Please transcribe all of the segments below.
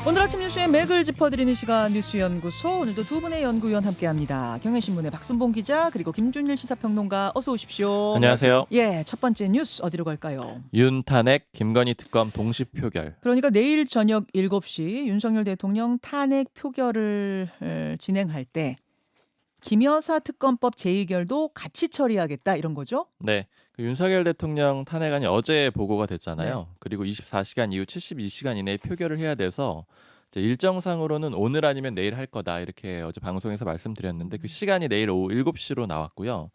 오늘 아침 뉴스의 맥을 짚어드리는 시간 뉴스연구소. 오늘도 두 분의 연구위원 함께합니다. 경향신문의 박순봉 기자 그리고 김준일 시사평론가 어서 오십시오. 안녕하세요. 예, 첫 번째 뉴스 어디로 갈까요? 윤 탄핵, 김건희 특검 동시 표결. 그러니까 내일 저녁 7시 윤석열 대통령 탄핵 표결을 진행할 때 김여사 특검법 재의결도 같이 처리하겠다 이런 거죠? 네, 그 윤석열 대통령 탄핵안이 어제 보고가 됐잖아요. 네. 그리고 24시간 이후 72시간 이내에 표결을 해야 돼서 이제 일정상으로는 오늘 아니면 내일 할 거다 이렇게 어제 방송에서 말씀드렸는데 그 시간이 내일 오후 7시로 나왔고요.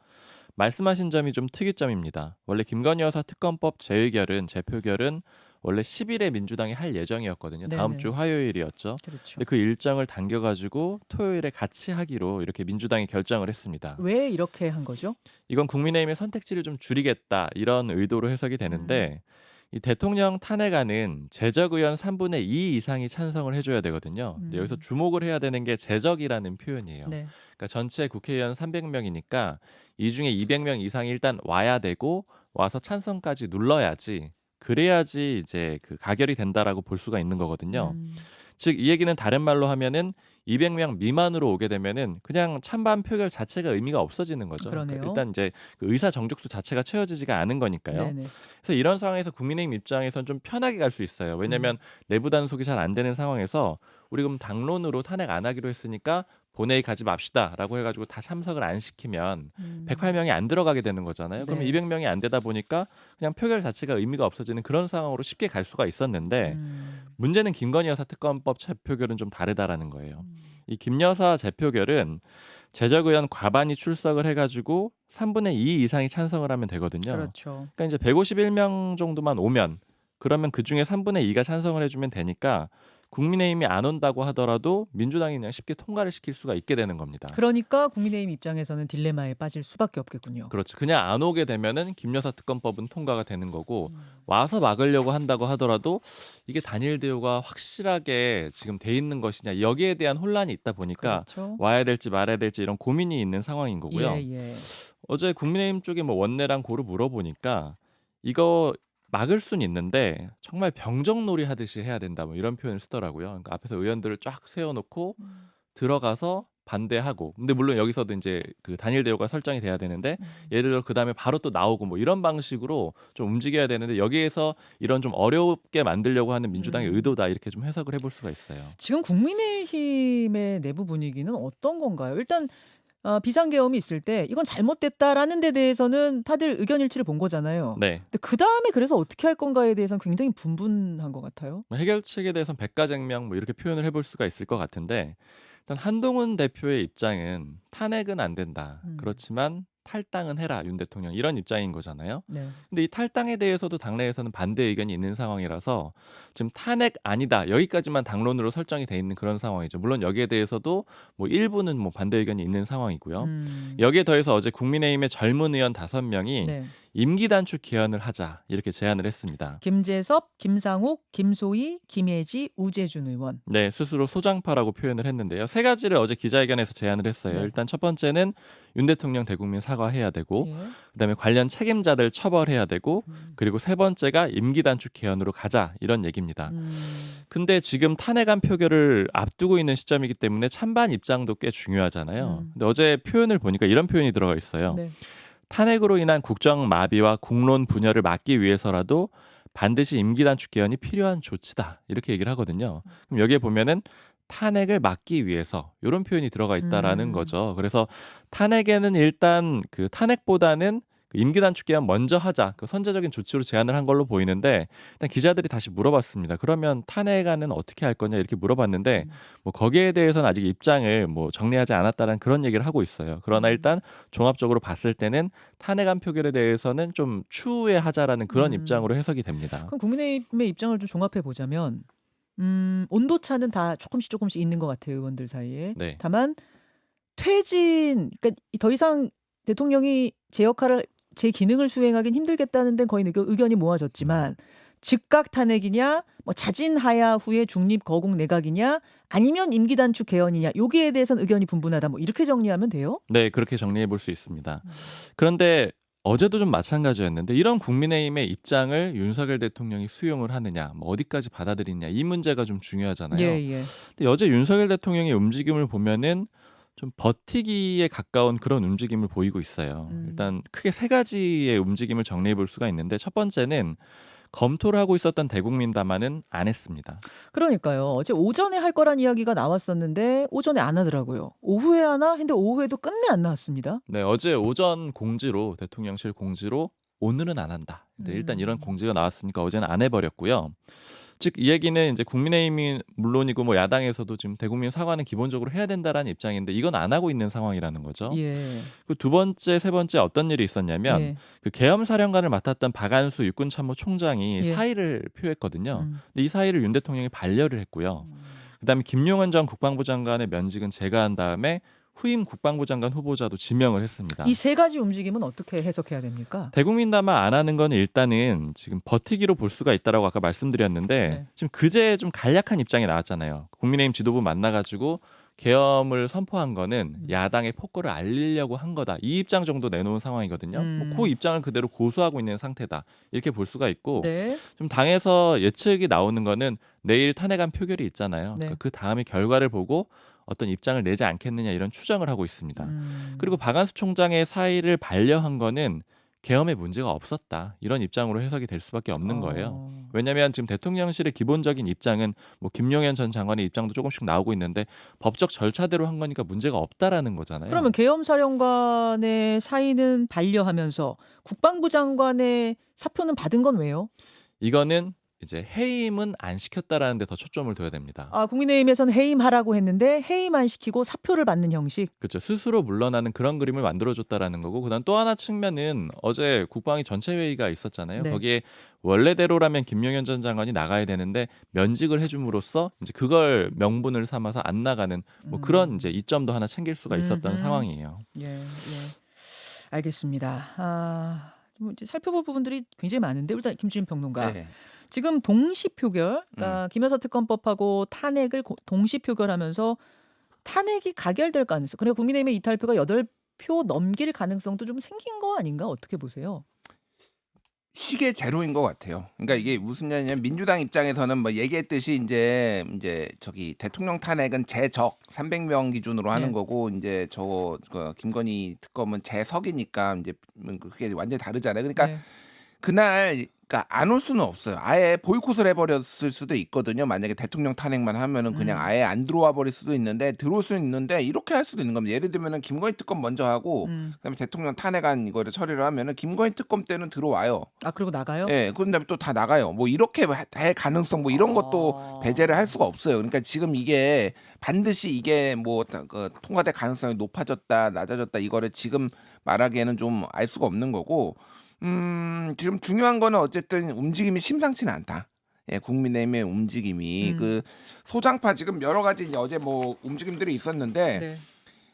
말씀하신 점이 좀 특이점입니다. 원래 김건희 여사 특검법 재표결은 원래 10일에 민주당이 할 예정이었거든요. 다음 네네. 주 화요일이었죠. 그렇죠. 근데 그 일정을 당겨가지고 토요일에 같이 하기로 이렇게 민주당이 결정을 했습니다. 왜 이렇게 한 거죠? 이건 국민의힘의 선택지를 좀 줄이겠다 이런 의도로 해석이 되는데 이 대통령 탄핵안은 재적 의원 3분의 2 이상이 찬성을 해줘야 되거든요. 근데 여기서 주목을 해야 되는 게 재적이라는 표현이에요. 네. 그러니까 전체 국회의원 300명이니까 이 중에 200명 이상이 일단 와야 되고 와서 찬성까지 눌러야지 그래야지 이제 그 가결이 된다라고 볼 수가 있는 거거든요. 즉 이 얘기는 다른 말로 하면은 200명 미만으로 오게 되면은 그냥 찬반 표결 자체가 의미가 없어지는 거죠. 그러네요. 일단 이제 그 의사 정족수 자체가 채워지지가 않은 거니까요. 네네. 그래서 이런 상황에서 국민의힘 입장에선 좀 편하게 갈 수 있어요. 왜냐하면 내부 단속이 잘 안 되는 상황에서 우리 그럼 당론으로 탄핵 안 하기로 했으니까 본회의 가지 맙시다라고 해가지고 다 참석을 안 시키면 108명이 안 들어가게 되는 거잖아요. 그러면 네. 200명이 안 되다 보니까 그냥 표결 자체가 의미가 없어지는 그런 상황으로 쉽게 갈 수가 있었는데 문제는 김건희 여사 특검법 재표결은 좀 다르다라는 거예요. 이 김여사 재표결은 재적 의원 과반이 출석을 해가지고 3분의 2 이상이 찬성을 하면 되거든요. 그렇죠. 그러니까 이제 151명 정도만 오면 그러면 그 중에 3분의 2가 찬성을 해주면 되니까 국민의힘이 안 온다고 하더라도 민주당이 그냥 쉽게 통과를 시킬 수가 있게 되는 겁니다. 그러니까 국민의힘 입장에서는 딜레마에 빠질 수밖에 없겠군요. 그렇죠. 그냥 안 오게 되면은 김여사 특검법은 통과가 되는 거고 와서 막으려고 한다고 하더라도 이게 단일 대우가 확실하게 지금 돼 있는 것이냐 여기에 대한 혼란이 있다 보니까 그렇죠. 와야 될지 말아야 될지 이런 고민이 있는 상황인 거고요. 예, 예. 어제 국민의힘 쪽에 뭐 원내랑 고루 물어보니까 이거 막을 수는 있는데 정말 병정놀이 하듯이 해야 된다 뭐 이런 표현을 쓰더라고요. 그러니까 앞에서 의원들을 쫙 세워놓고 들어가서 반대하고 근데 물론 여기서도 이제 그 단일 대우가 설정이 돼야 되는데 예를 들어 그다음에 바로 또 나오고 뭐 이런 방식으로 좀 움직여야 되는데 여기에서 이런 좀 어렵게 만들려고 하는 민주당의 의도다 이렇게 좀 해석을 해볼 수가 있어요. 지금 국민의힘의 내부 분위기는 어떤 건가요? 일단 비상계엄이 있을 때 이건 잘못됐다라는 데 대해서는 다들 의견 일치를 본 거잖아요. 네. 근데 그다음에 그래서 어떻게 할 건가에 대해서는 굉장히 분분한 것 같아요. 뭐 해결책에 대해서는 백가쟁명 뭐 이렇게 표현을 해볼 수가 있을 것 같은데 일단 한동훈 대표의 입장은 탄핵은 안 된다. 그렇지만 탈당은 해라 윤 대통령 이런 입장인 거잖아요. 네. 근데 이 탈당에 대해서도 당내에서는 반대 의견이 있는 상황이라서 지금 탄핵 아니다 여기까지만 당론으로 설정이 돼 있는 그런 상황이죠. 물론 여기에 대해서도 뭐 일부는 뭐 반대 의견이 있는 상황이고요. 여기에 더해서 어제 국민의힘의 젊은 의원 5명이 네. 임기 단축 개헌을 하자 이렇게 제안을 했습니다. 김재섭, 김상욱, 김소희, 김혜지, 우재준 의원. 네, 스스로 소장파라고 표현을 했는데요. 세 가지를 어제 기자회견에서 제안을 했어요. 네. 일단 첫 번째는 윤 대통령 대국민 사과해야 되고 예. 그다음에 관련 책임자들 처벌해야 되고 그리고 세 번째가 임기 단축 개헌으로 가자 이런 얘기입니다. 근데 지금 탄핵안 표결을 앞두고 있는 시점이기 때문에 찬반 입장도 꽤 중요하잖아요. 근데 어제 표현을 보니까 이런 표현이 들어가 있어요. 네. 탄핵으로 인한 국정 마비와 국론 분열을 막기 위해서라도 반드시 임기 단축 개헌이 필요한 조치다. 이렇게 얘기를 하거든요. 그럼 여기에 보면은 탄핵을 막기 위해서 이런 표현이 들어가 있다라는 거죠. 그래서 탄핵에는 일단 그 탄핵보다는 그 임기 단축 개헌 먼저 하자. 그 선제적인 조치로 제안을 한 걸로 보이는데 일단 기자들이 다시 물어봤습니다. 그러면 탄핵안은 어떻게 할 거냐 이렇게 물어봤는데 뭐 거기에 대해서는 아직 입장을 뭐 정리하지 않았다는 그런 얘기를 하고 있어요. 그러나 일단 종합적으로 봤을 때는 탄핵안 표결에 대해서는 좀 추후에 하자라는 그런 입장으로 해석이 됩니다. 그럼 국민의힘의 입장을 좀 종합해 보자면 온도차는 다 조금씩 있는 것 같아요. 의원들 사이에. 네. 다만 퇴진 그러니까 더 이상 대통령이 제 기능을 수행하긴 힘들겠다는 데는 거의 의견이 모아졌지만 즉각 탄핵이냐 뭐 자진하야 후에 중립 거국 내각이냐 아니면 임기 단축 개헌이냐 여기에 대해서는 의견이 분분하다 뭐 이렇게 정리하면 돼요? 네, 그렇게 정리해 볼 수 있습니다. 그런데 어제도 좀 마찬가지였는데 이런 국민의힘의 입장을 윤석열 대통령이 수용을 하느냐, 뭐 어디까지 받아들이냐 이 문제가 좀 중요하잖아요. 예. 근데 어제 윤석열 대통령의 움직임을 보면은 좀 버티기에 가까운 그런 움직임을 보이고 있어요. 일단 크게 세 가지의 움직임을 정리해 볼 수가 있는데 첫 번째는 검토를 하고 있었던 대국민 담화는 안 했습니다. 그러니까요. 어제 오전에 할 거란 이야기가 나왔었는데 오전에 안 하더라고요. 오후에 하나 했는데 오후에도 끝내 안 나왔습니다. 네, 어제 오전 공지로 대통령실 공지로 오늘은 안 한다. 근데 일단 이런 공지가 나왔으니까 어제는 안 해버렸고요. 즉 이 얘기는 이제 국민의힘이 물론이고 뭐 야당에서도 지금 대국민 사과는 기본적으로 해야 된다라는 입장인데 이건 안 하고 있는 상황이라는 거죠. 예. 그 두 번째, 세 번째 어떤 일이 있었냐면 예. 그 계엄 사령관을 맡았던 박안수 육군참모 총장이 예. 사의를 표했거든요. 음. 근데 이 사의를 윤 대통령이 반려를 했고요. 그다음에 김용현 전 국방부 장관의 면직은 제거한 다음에 후임 국방부 장관 후보자도 지명을 했습니다. 이 세 가지 움직임은 어떻게 해석해야 됩니까? 대국민 담화 안 하는 건 일단은 지금 버티기로 볼 수가 있다라고 아까 말씀드렸는데 네. 지금 그제 좀 간략한 입장이 나왔잖아요. 국민의힘 지도부 만나가지고 계엄을 선포한 거는 야당의 폭거를 알리려고 한 거다. 이 입장 정도 내놓은 상황이거든요. 뭐 그 입장을 그대로 고수하고 있는 상태다. 이렇게 볼 수가 있고 네. 좀 당에서 예측이 나오는 거는 내일 탄핵안 표결이 있잖아요. 네. 그러니까 그 다음에 결과를 보고 어떤 입장을 내지 않겠느냐 이런 추정을 하고 있습니다. 그리고 박안수 총장의 사의를 반려한 거는 계엄에 문제가 없었다. 이런 입장으로 해석이 될 수밖에 없는 거예요. 왜냐하면 지금 대통령실의 기본적인 입장은 뭐 김용현 전 장관의 입장도 조금씩 나오고 있는데 법적 절차대로 한 거니까 문제가 없다라는 거잖아요. 그러면 계엄 사령관의 사의는 반려하면서 국방부 장관의 사표는 받은 건 왜요? 이거는 이제 해임은 안 시켰다라는 데 더 초점을 둬야 됩니다. 아, 국민의힘에서는 해임하라고 했는데 해임 안 시키고 사표를 받는 형식. 그렇죠. 스스로 물러나는 그런 그림을 만들어줬다라는 거고, 그다음 또 하나 측면은 어제 국방위 전체 회의가 있었잖아요. 네. 거기에 원래대로라면 김용현 전 장관이 나가야 되는데 면직을 해줌으로써 이제 그걸 명분을 삼아서 안 나가는 뭐 그런 이제 이점도 하나 챙길 수가 있었던 상황이에요. 예. 알겠습니다. 뭐 이제 살펴볼 부분들이 굉장히 많은데 일단 김주인 평론가. 네. 지금 동시 표결, 그러니까 김여사 특검법하고 탄핵을 동시 표결하면서 탄핵이 가결될 가능성. 그리고 국민의힘의 이탈표가 8표 넘길 가능성도 좀 생긴 거 아닌가? 어떻게 보세요? 시계 제로인 것 같아요. 그러니까 이게 무슨 얘기냐면 민주당 입장에서는 뭐 얘기했듯이 이제 저기 대통령 탄핵은 제적 300명 기준으로 하는 네. 거고 이제 그 김건희 특검은 제석이니까 이제 그게 완전히 다르잖아요. 그러니까 네. 그날 그러니까 안 올 수는 없어요. 아예 보이콧을 해버렸을 수도 있거든요. 만약에 대통령 탄핵만 하면은 그냥 아예 안 들어와 버릴 수도 있는데 들어올 수는 있는데 이렇게 할 수도 있는 겁니다. 예를 들면은 김건희 특검 먼저 하고 그다음에 대통령 탄핵안 이거를 처리를 하면은 김건희 특검 때는 들어와요. 아, 그리고 나가요? 예, 그런 다음에 또 다 나가요. 뭐 이렇게 할 가능성 뭐 이런 것도 배제를 할 수가 없어요. 그러니까 지금 이게 반드시 이게 뭐 그 통과될 가능성이 높아졌다, 낮아졌다 이거를 지금 말하기에는 좀 알 수가 없는 거고. 지금 중요한 거는 어쨌든 움직임이 심상치는 않다. 예, 국민의힘의 움직임이 그 소장파 지금 여러 가지 이제 어제 뭐 움직임들이 있었는데 네.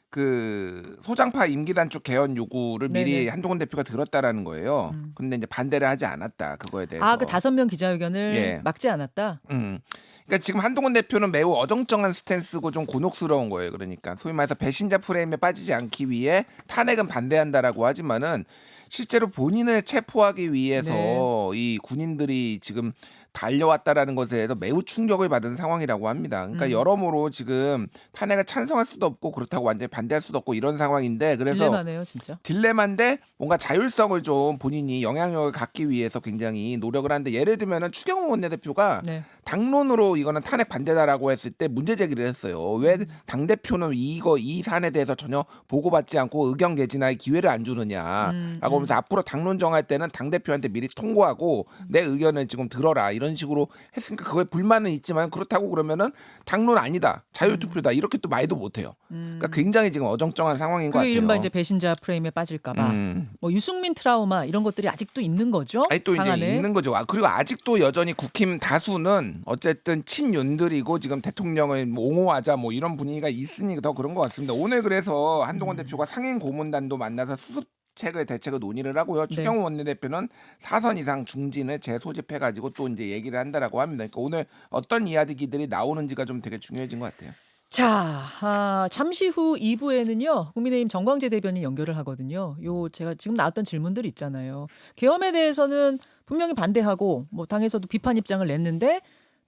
그 소장파 임기 단축 개헌 요구를 미리 네네. 한동훈 대표가 들었다라는 거예요. 근데 이제 반대를 하지 않았다. 그거에 대해서. 아, 그 5명 기자회견을 예. 막지 않았다? 그러니까 지금 한동훈 대표는 매우 어정쩡한 스탠스고 좀 곤혹스러운 거예요. 그러니까 소위 말해서 배신자 프레임에 빠지지 않기 위해 탄핵은 반대한다라고 하지만은 실제로 본인을 체포하기 위해서 네. 이 군인들이 지금 달려왔다라는 것에 대해서 매우 충격을 받은 상황이라고 합니다. 그러니까 여러모로 지금 탄핵을 찬성할 수도 없고 그렇다고 완전히 반대할 수도 없고 이런 상황인데 그래서 딜레마네요, 진짜. 딜레마인데 뭔가 자율성을 좀 본인이 영향력을 갖기 위해서 굉장히 노력을 하는데 예를 들면은 추경호 원내대표가 네. 당론으로 이거는 탄핵 반대다라고 했을 때 문제 제기를 했어요. 왜 당 대표는 이 사안에 대해서 전혀 보고받지 않고 의견 개진할 기회를 안 주느냐라고 하면서 앞으로 당론 정할 때는 당 대표한테 미리 통보하고 내 의견을 지금 들어라 이런 식으로 했으니까 그거에 불만은 있지만 그렇다고 그러면은 당론 아니다 자유투표다 이렇게 또 말도 못해요. 그러니까 굉장히 지금 어정쩡한 상황인 것 그게 같아요. 이른바 이제 배신자 프레임에 빠질까봐. 뭐 유승민 트라우마 이런 것들이 아직도 있는 거죠? 아니 또 당 이제 안에? 있는 거죠. 그리고 아직도 여전히 국힘 다수는 어쨌든 친윤들이고 지금 대통령을 뭐 옹호하자 뭐 이런 분위기가 있으니 더 그런 것 같습니다. 오늘 그래서 한동훈 대표가 상임 고문단도 만나서 수습책을 대책을 논의를 하고요. 네. 추경호 원내대표는 4선 이상 중진을 재소집해가지고 또 이제 얘기를 한다라고 합니다. 그러니까 오늘 어떤 이야기들이 나오는지가 좀 되게 중요해진 것 같아요. 자, 잠시 후 2부에는요. 국민의힘 정광재 대변인 연결을 하거든요. 제가 지금 나왔던 질문들 있잖아요. 계엄에 대해서는 분명히 반대하고 뭐 당에서도 비판 입장을 냈는데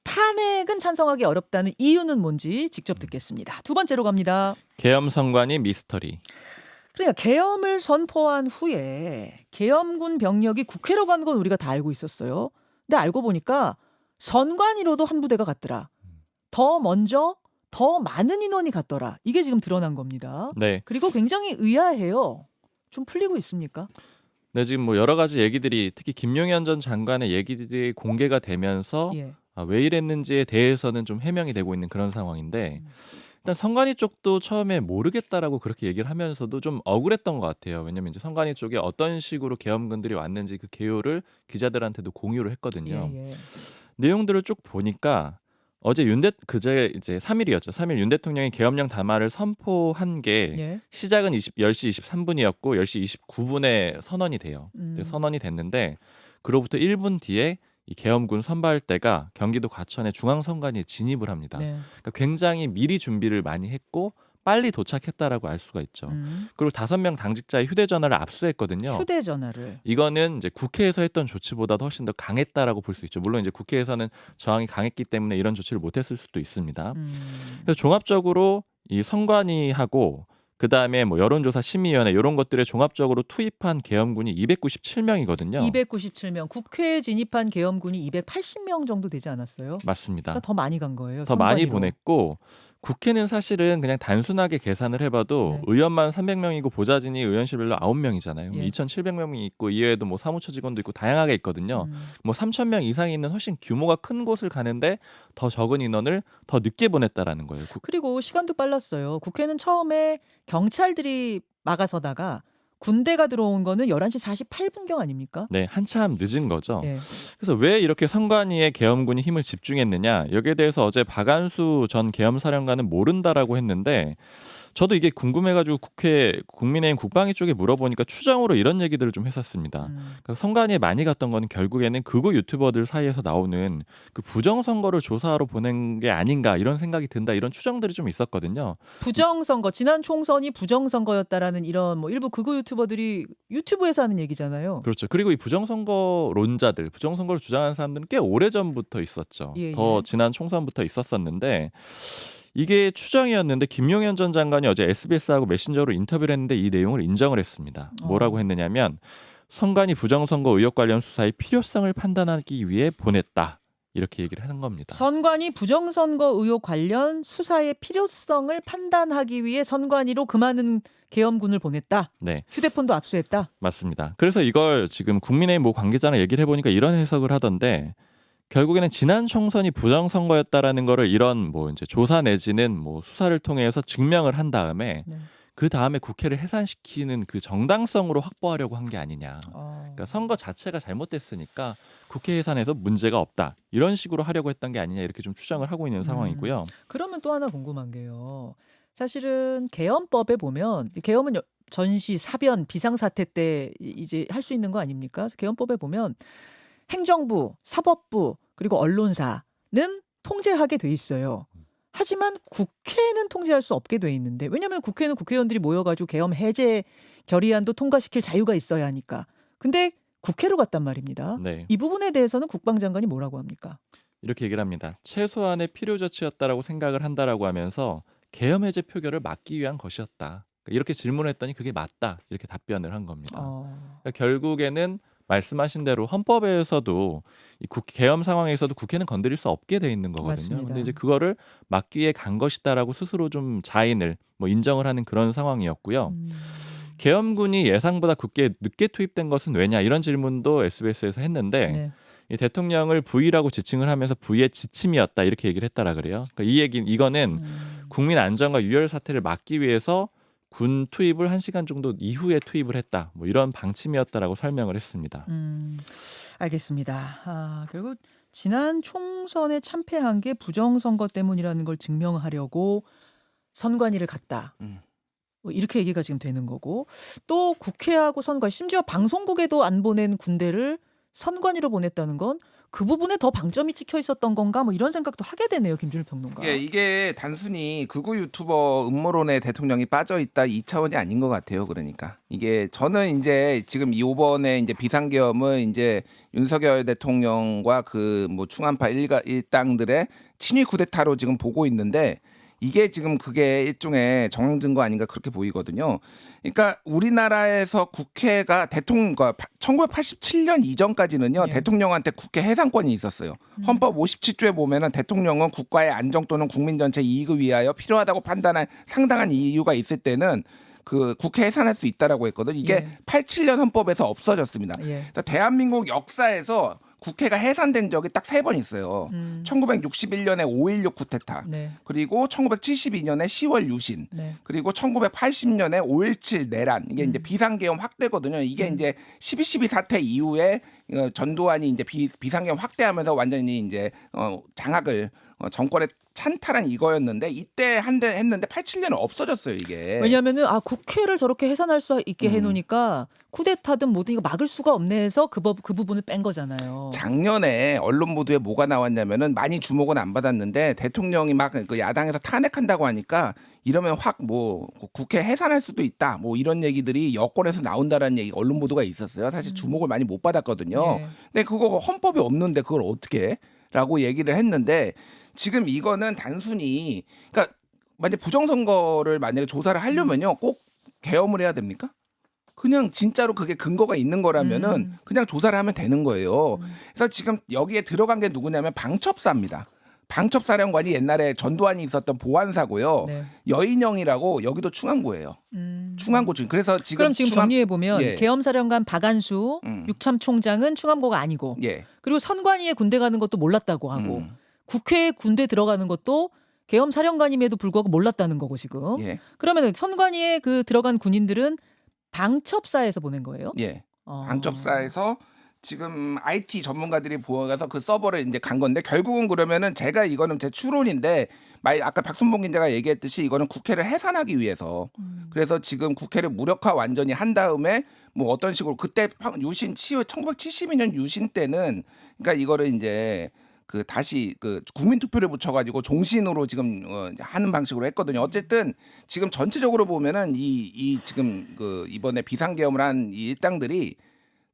탄핵은 찬성하기 어렵다는 이유는 뭔지 직접 듣겠습니다. 두 번째로 갑니다. 계엄 선관위 미스터리. 그러니까 계엄을 선포한 후에 계엄군 병력이 국회로 간 건 우리가 다 알고 있었어요. 근데 알고 보니까 선관위로도 한 부대가 갔더라. 더 먼저 더 많은 인원이 갔더라. 이게 지금 드러난 겁니다. 네. 그리고 굉장히 의아해요. 좀 풀리고 있습니까? 네, 지금 뭐 여러 가지 얘기들이 특히 김용현 전 장관의 얘기들이 공개가 되면서 예. 왜 이랬는지에 대해서는 좀 해명이 되고 있는 그런 상황인데 일단 선관위 쪽도 처음에 모르겠다라고 그렇게 얘기를 하면서도 좀 억울했던 것 같아요. 왜냐면 이제 선관위 쪽에 어떤 식으로 계엄군들이 왔는지 그 개요를 기자들한테도 공유를 했거든요. 예, 예. 내용들을 쭉 보니까 어제 그제 이제 3일이었죠. 3일 윤 대통령이 계엄령 담화를 선포한 게 예. 시작은 10시 23분이었고 10시 29분에 선언이 돼요. 음. 선언이 됐는데 그로부터 1분 뒤에 이 계엄군 선발대가 경기도 과천의 중앙선관위에 진입을 합니다. 네. 그러니까 굉장히 미리 준비를 많이 했고 빨리 도착했다라고 알 수가 있죠. 그리고 5명 당직자의 휴대전화를 압수했거든요. 휴대전화를. 이거는 이제 국회에서 했던 조치보다도 훨씬 더 강했다라고 볼 수 있죠. 물론 이제 국회에서는 저항이 강했기 때문에 이런 조치를 못했을 수도 있습니다. 음. 그래서 종합적으로 이 선관위하고 그 다음에 뭐 여론조사 심의위원회 이런 것들에 종합적으로 투입한 계엄군이 297명이거든요. 297명. 국회에 진입한 계엄군이 280명 정도 되지 않았어요? 맞습니다. 그러니까 더 많이 간 거예요. 더 많이 선관위로. 보냈고 국회는 사실은 그냥 단순하게 계산을 해봐도 네. 의원만 300명이고 보좌진이 의원실별로 9명이잖아요. 예. 2,700명이 있고 이외에도 뭐 사무처 직원도 있고 다양하게 있거든요. 음. 뭐 3,000명 이상이 있는 훨씬 규모가 큰 곳을 가는데 더 적은 인원을 더 늦게 보냈다라는 거예요. 그리고 시간도 빨랐어요. 국회는 처음에 경찰들이 막아서다가 군대가 들어온 거는 11시 48분경 아닙니까? 네, 한참 늦은 거죠. 예. 그래서 왜 이렇게 선관위에 계엄군이 힘을 집중했느냐 여기에 대해서 어제 박안수 전 계엄사령관은 모른다라고 했는데 저도 이게 궁금해가지고 국민의힘 국방위 쪽에 물어보니까 추정으로 이런 얘기들을 좀 했었습니다. 그러니까 선관위에 많이 갔던 거는 결국에는 극우 유튜버들 사이에서 나오는 그 부정선거를 조사하러 보낸 게 아닌가 이런 생각이 든다 이런 추정들이 좀 있었거든요. 부정선거, 지난 총선이 부정선거였다라는 이런 뭐 일부 극우 유튜버들이 유튜브에서 하는 얘기잖아요. 그렇죠. 그리고 이 부정선거론자들, 부정선거를 주장하는 사람들은 꽤 오래전부터 있었죠. 예, 더 예. 지난 총선부터 있었었는데 이게 추정이었는데 김용현 전 장관이 어제 SBS하고 메신저로 인터뷰를 했는데 이 내용을 인정을 했습니다. 뭐라고 했느냐면 선관위 부정선거 의혹 관련 수사의 필요성을 판단하기 위해 보냈다. 이렇게 얘기를 하는 겁니다. 선관위 부정선거 의혹 관련 수사의 필요성을 판단하기 위해 선관위로 그 많은 계엄군을 보냈다. 네, 휴대폰도 압수했다. 맞습니다. 그래서 이걸 지금 국민의힘 모 관계자랑 얘기를 해보니까 이런 해석을 하던데 결국에는 지난 총선이 부정선거였다라는 거를 이런 뭐 이제 조사 내지는 뭐 수사를 통해서 증명을 한 다음에 네. 그 다음에 국회를 해산시키는 그 정당성으로 확보하려고 한 게 아니냐. 그러니까 선거 자체가 잘못됐으니까 국회 해산에서 문제가 없다. 이런 식으로 하려고 했던 게 아니냐 이렇게 좀 추정을 하고 있는 상황이고요. 그러면 또 하나 궁금한 게요. 사실은 계엄법에 보면 계엄은 전시, 사변, 비상사태 때 이제 할 수 있는 거 아닙니까? 그래서 계엄법에 보면 행정부, 사법부 그리고 언론사는 통제하게 돼 있어요. 하지만 국회는 통제할 수 없게 돼 있는데 왜냐하면 국회는 국회의원들이 모여가지고 계엄 해제 결의안도 통과시킬 자유가 있어야 하니까. 근데 국회로 갔단 말입니다. 네, 이 부분에 대해서는 국방장관이 뭐라고 합니까? 이렇게 얘기를 합니다. 최소한의 필요 조치였다라고 생각을 한다라고 하면서 계엄 해제 표결을 막기 위한 것이었다. 이렇게 질문을 했더니 그게 맞다. 이렇게 답변을 한 겁니다. 그러니까 결국에는 말씀하신 대로 헌법에서도 이 계엄 상황에서도 국회는 건드릴 수 없게 돼 있는 거거든요. 맞습니다. 근데 이제 그거를 막기 위해 간 것이다라고 스스로 좀 자인을 뭐 인정을 하는 그런 상황이었고요. 계엄군이 예상보다 국회에 늦게 투입된 것은 왜냐 이런 질문도 SBS에서 했는데 네. 이 대통령을 부의라고 지칭을 하면서 부의의 지침이었다 이렇게 얘기를 했다라 그래요. 그러니까 이거는 국민 안전과 유혈 사태를 막기 위해서 군 투입을 1시간 정도 이후에 투입을 했다. 뭐 이런 방침이었다라고 설명을 했습니다. 알겠습니다. 결국 지난 총선에 참패한 게 부정선거 때문이라는 걸 증명하려고 선관위를 갔다. 뭐 이렇게 얘기가 지금 되는 거고 또 국회하고 선관위 심지어 방송국에도 안 보낸 군대를 선관위로 보냈다는 건 그 부분에 더 방점이 찍혀 있었던 건가 뭐 이런 생각도 하게 되네요. 김준일 평론가. 이게 단순히 극우 유튜버 음모론에 대통령이 빠져 있다 이 차원이 아닌 것 같아요. 그러니까 이게 저는 이제 지금 이번에 이제 비상계엄은 이제 윤석열 대통령과 그 뭐 충암파 일당들의 친위 쿠데타로 지금 보고 있는데 이게 지금 그게 일종의 정황 증거 아닌가 그렇게 보이거든요. 그러니까 우리나라에서 국회가 대통령과 1987년 이전까지는요. 예. 대통령한테 국회 해상권이 있었어요. 헌법 57조에 보면은 대통령은 국가의 안정 또는 국민 전체 이익을 위하여 필요하다고 판단할 상당한 이유가 있을 때는 그 국회 해산할 수 있다라고 했거든. 이게 예. 87년 헌법에서 없어졌습니다. 예. 그러니까 대한민국 역사에서 국회가 해산된 적이 딱 3번 있어요. 1961년에 5.16 쿠데타, 네. 그리고 1972년에 10월 유신, 네. 그리고 1980년에 5.17 내란. 이게 이제 비상계엄 확대거든요. 이게 이제 12.12 사태 이후에 전두환이 이제 비상계엄 확대하면서 완전히 이제 장악을 정권에 찬탈한 이거였는데 이때 했는데 87년에 없어졌어요 이게. 왜냐하면은 국회를 저렇게 해산할 수 있게 해놓으니까 쿠데타든 뭐든 이거 막을 수가 없네 해서 그 부분을 뺀 거잖아요. 작년에 언론 보도에 뭐가 나왔냐면은 많이 주목은 안 받았는데 대통령이 막 그 야당에서 탄핵한다고 하니까 이러면 확 뭐 국회 해산할 수도 있다 뭐 이런 얘기들이 여권에서 나온다라는 얘기 언론 보도가 있었어요. 사실 주목을 많이 못 받았거든요. 네. 근데 그거 헌법이 없는데 그걸 어떻게 해? 라고 얘기를 했는데 지금 이거는 단순히 그러니까 만약 부정선거를 만약에 조사를 하려면요 꼭 계엄을 해야 됩니까? 그냥 진짜로 그게 근거가 있는 거라면은 그냥 조사를 하면 되는 거예요. 그래서 지금 여기에 들어간 게 누구냐면 방첩사입니다. 방첩사령관이 옛날에 전두환이 있었던 보안사고요. 네. 여인영이라고 여기도 충암고예요. 충암고 중. 그래서 지금 그럼 지금 정리해 보면 예. 계엄사령관 박안수 육참 총장은 충암고가 아니고, 예. 그리고 선관위에 군대 가는 것도 몰랐다고 하고, 국회에 군대 들어가는 것도 계엄사령관임에도 불구하고 몰랐다는 거고 지금. 예. 그러면 선관위에 그 들어간 군인들은 방첩사에서 보낸 거예요? 예. 방첩사에서 지금 IT 전문가들이 보아가서 그 서버를 이제 간 건데 결국은 그러면은 제가 이거는 제 추론인데 아까 박순봉 기자가 얘기했듯이 이거는 국회를 해산하기 위해서 그래서 지금 국회를 무력화 완전히 한 다음에 뭐 어떤 식으로 그때 유신 1972년 유신 때는 그러니까 이거를 이제 그 다시 그 국민 투표를 붙여가지고 종신으로 지금 하는 방식으로 했거든요. 어쨌든 지금 전체적으로 보면은 이 지금 그 이번에 비상계엄을 한 이 일당들이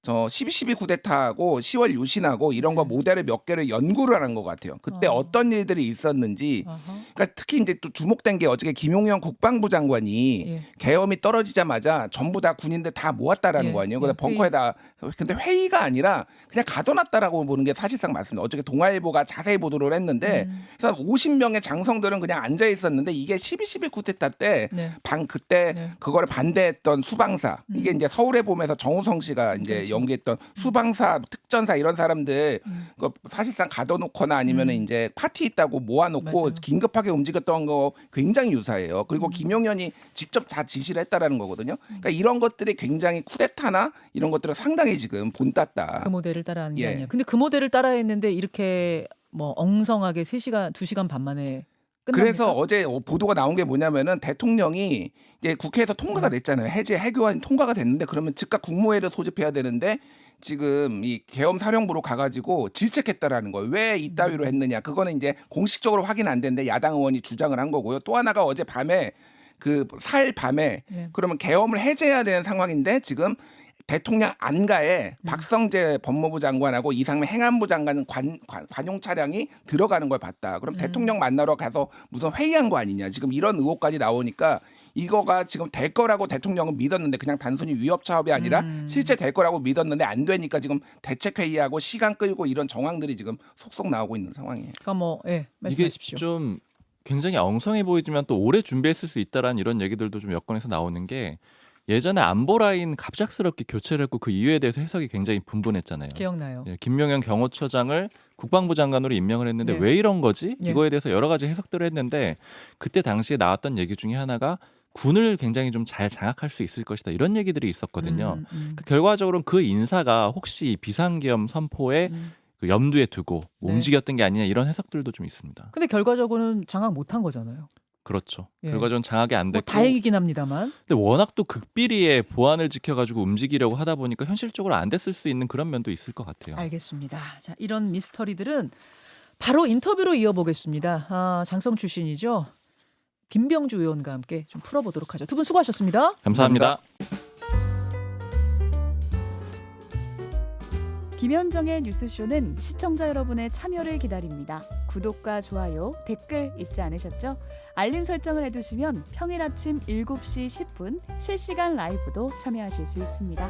저 12.12 쿠데타하고 10월 유신하고 이런 거 모델을 몇 개를 연구를 하는 것 같아요. 그때 어떤 일들이 있었는지. 그러니까 특히 이제 또 주목된 게 어저께 김용현 국방부 장관이 예. 계엄이 떨어지자마자 전부 다 군인들 다 모았다라는 예. 거 아니에요. 예. 그래서 벙커에다 근데 회의가 아니라 그냥 가둬놨다라고 보는 게 사실상 맞습니다. 어저께 동아일보가 자세히 보도를 했는데 그래서 50명의 장성들은 그냥 앉아 있었는데 이게 12.12 쿠데타 때 네. 그때 네. 그거를 반대했던 수방사 이게 이제 서울의 봄에서 정우성 씨가 이제 연기했던 수방사, 특전사 이런 사람들 그 사실상 가둬놓거나 아니면은 이제 파티 있다고 모아놓고 맞아요. 긴급하게 움직였던 거 굉장히 유사해요. 그리고 김용현이 직접 다 지시를 했다라는 거거든요. 그러니까 이런 것들이 굉장히 쿠데타나 이런 것들은 상당히 지금 본땄다. 그 모델을 따라하는 게 예. 아니야. 근데 그 모델을 따라했는데 이렇게 뭐 엉성하게 3시간, 2시간 반 만에 끝납니까? 그래서 어제 보도가 나온 게 뭐냐면은 대통령이 이제 국회에서 통과가 됐잖아요. 해제 해교안이 통과가 됐는데 그러면 즉각 국무회의를 소집해야 되는데 지금 이 계엄 사령부로 가가지고 질책했다라는 거예요. 왜 이따위로 했느냐? 그거는 이제 공식적으로 확인 안 됐는데 야당 의원이 주장을 한 거고요. 또 하나가 어제 밤에 그 4일 밤에 예. 그러면 계엄을 해제해야 되는 상황인데 지금 대통령 안가에 박성재 법무부 장관하고 이상민 행안부 장관 관용 차량이 들어가는 걸 봤다. 그럼 대통령 만나러 가서 무슨 회의한 거 아니냐. 지금 이런 의혹까지 나오니까 이거가 지금 될 거라고 대통령은 믿었는데 그냥 단순히 위협 차업이 아니라 실제 될 거라고 믿었는데 안 되니까 지금 대책 회의하고 시간 끌고 이런 정황들이 지금 속속 나오고 있는 상황이에요. 그러니까 뭐 이게 말씀하십시오. 좀 굉장히 엉성해 보이지만 또 오래 준비했을 수 있다라는 이런 얘기들도 좀 여권에서 나오는 게 예전에 안보 라인 갑작스럽게 교체를 했고 그 이유에 대해서 해석이 굉장히 분분했잖아요. 기억나요. 예, 김명현 경호처장을 국방부 장관으로 임명을 했는데 네. 왜 이런 거지? 네. 이거에 대해서 여러 가지 해석들을 했는데 그때 당시에 나왔던 얘기 중에 하나가 군을 굉장히 좀 잘 장악할 수 있을 것이다 이런 얘기들이 있었거든요. 그러니까 결과적으로는 그 인사가 혹시 비상계엄 선포에 그 염두에 두고 네. 움직였던 게 아니냐 이런 해석들도 좀 있습니다. 근데 결과적으로는 장악 못한 거잖아요. 그렇죠. 예. 결과적으로 장악이 안 뭐 됐고 다행이긴 합니다만. 근데 워낙 또 극비리에 보안을 지켜가지고 움직이려고 하다 보니까 현실적으로 안 됐을 수 있는 그런 면도 있을 것 같아요. 알겠습니다. 자, 이런 미스터리들은 바로 인터뷰로 이어보겠습니다. 장성 출신이죠. 김병주 의원과 함께 좀 풀어보도록 하죠. 두 분 수고하셨습니다. 감사합니다. 김현정의 뉴스쇼는 시청자 여러분의 참여를 기다립니다. 구독과 좋아요, 댓글 잊지 않으셨죠? 알림 설정을 해두시면 평일 아침 7시 10분 실시간 라이브도 참여하실 수 있습니다.